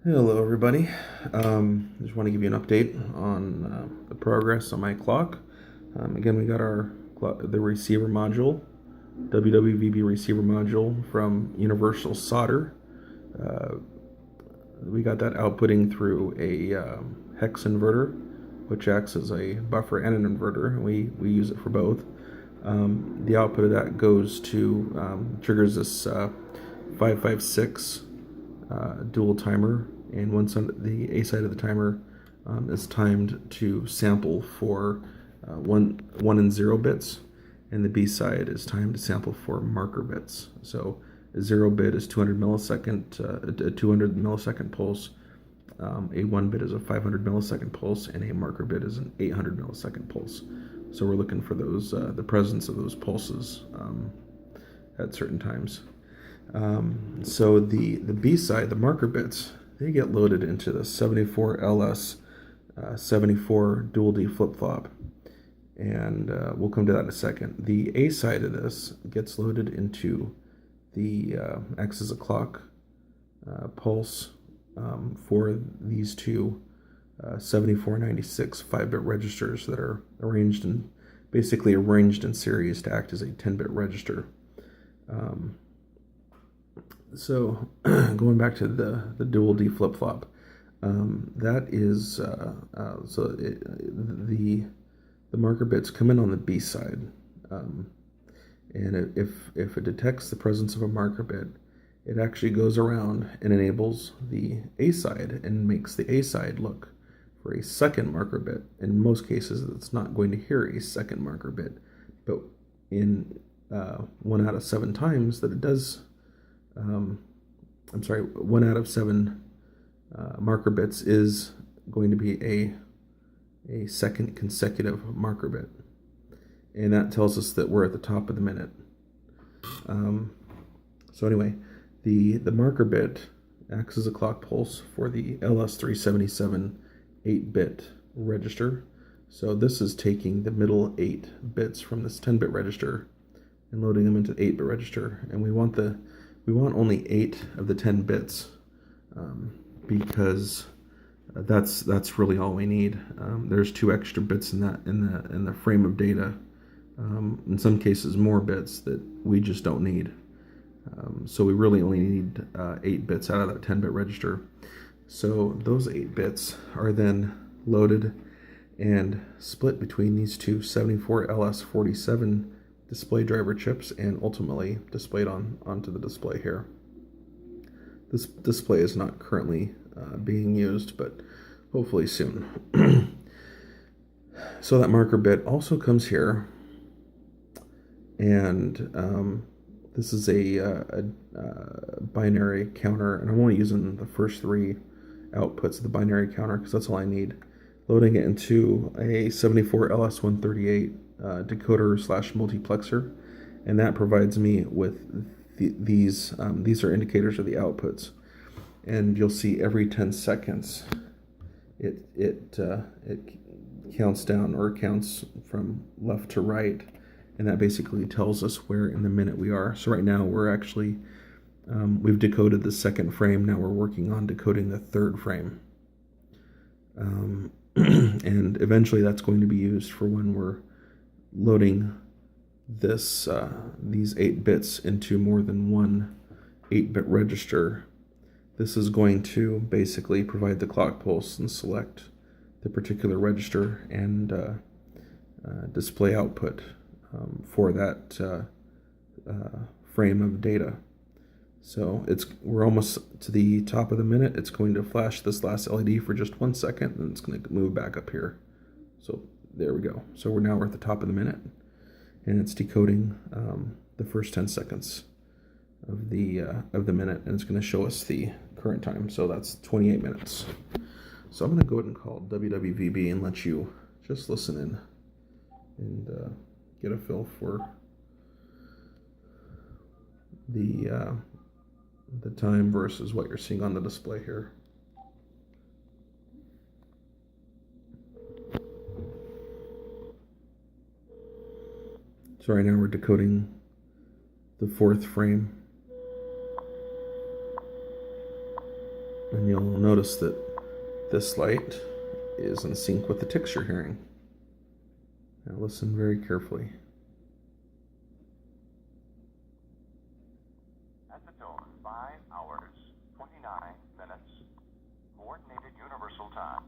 Hello, everybody. Just want to give you an update on the progress on my clock. Again, we got the receiver module, WWVB receiver module from Universal Solder. Uh, we got that outputting through a hex inverter, which acts as a buffer and an inverter, and we use it for both. The output of that goes to triggers this 556 dual timer, and once on the A side of the timer is timed to sample for one and 0 bits, and the B side is timed to sample for marker bits. So a 0 bit is 200 millisecond, a 200 millisecond pulse. A 1 bit is a 500 millisecond pulse, and a marker bit is an 800 millisecond pulse. So we're looking for those the presence of those pulses at certain times. So the B side, the marker bits, they get loaded into the 74LS 74 dual D flip flop, and we'll come to that in a second. The A side of this gets loaded into the X as a clock pulse for these two 7496 5-bit registers that are basically arranged in series to act as a 10-bit register. So going back to the dual D flip flop, that is the marker bits come in on the B side, and if it detects the presence of a marker bit, it actually goes around and enables the A side and makes the A side look for a second marker bit. In most cases, it's not going to hear a second marker bit, but in 1 out of 7 times that it does. 1 out of 7 marker bits is going to be a second consecutive marker bit, and that tells us that we're at the top of the minute. So anyway, the marker bit acts as a clock pulse for the LS377 8-bit register. So this is taking the middle 8 bits from this 10-bit register and loading them into the 8-bit register, and we want only 8 of the 10 bits because that's really all we need. There's 2 extra bits in the frame of data. In some cases, more bits that we just don't need. So we really only need 8 bits out of that 10-bit register. So those 8 bits are then loaded and split between these two 74LS47 display driver chips and ultimately displayed onto the display here. This display is not currently being used, but hopefully soon. So that marker bit also comes here, and this is a binary counter, and I'm only using the first 3 outputs of the binary counter because that's all I need. Loading it into a 74LS138 decoder / multiplexer, and that provides me with these are indicators of the outputs, and you'll see every 10 seconds it counts down, or counts from left to right, and that basically tells us where in the minute we are. So right now we're actually we've decoded the 2nd frame. Now we're working on decoding the 3rd frame. And eventually that's going to be used for when we're loading these 8 bits into more than one 8-bit register. This is going to basically provide the clock pulse and select the particular register and display output for that frame of data. So we're almost to the top of the minute. It's going to flash this last LED for just 1 second, and it's going to move back up here. So there we go. So we're at the top of the minute, and it's decoding the first 10 seconds of the minute, and it's going to show us the current time. So that's 28 minutes. So I'm going to go ahead and call WWVB and let you just listen in and get a feel for the time versus what you're seeing on the display here. So right now we're decoding the 4th frame. And you'll notice that this light is in sync with the ticks you're hearing. Now listen very carefully. At the tone, 5 hours, 29 minutes, coordinated universal time.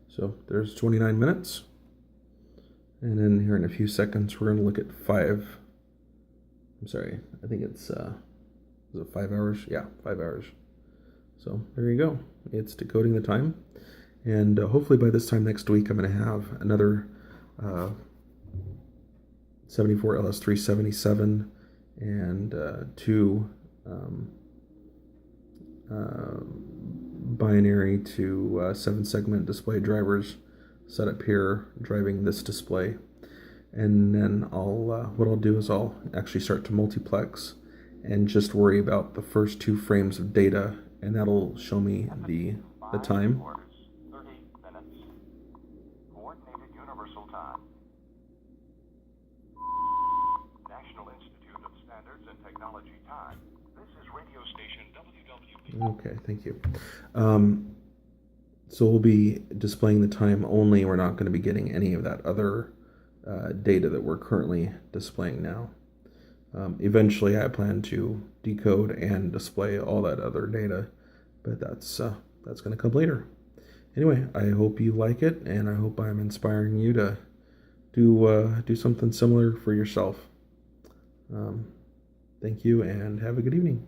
So there's 29 minutes. And then here in a few seconds, we're going to look at 5. I'm sorry, I think it's, is it 5 hours? Yeah, 5 hours. So there you go. It's decoding the time. And hopefully by this time next week, I'm going to have another 74 LS377 and 2 binary to 7-segment display drivers set up here driving this display. And then what I'll do is I'll actually start to multiplex and just worry about the first 2 frames of data, and that'll show me the time. 30 minutes, coordinated universal time. National Institute of Standards and Technology time. This is radio station WWVB. Okay, thank you. So we'll be displaying the time only. We're not going to be getting any of that other data that we're currently displaying now. Eventually, I plan to decode and display all that other data, but that's going to come later. Anyway, I hope you like it, and I hope I'm inspiring you to do something similar for yourself. Thank you, and have a good evening.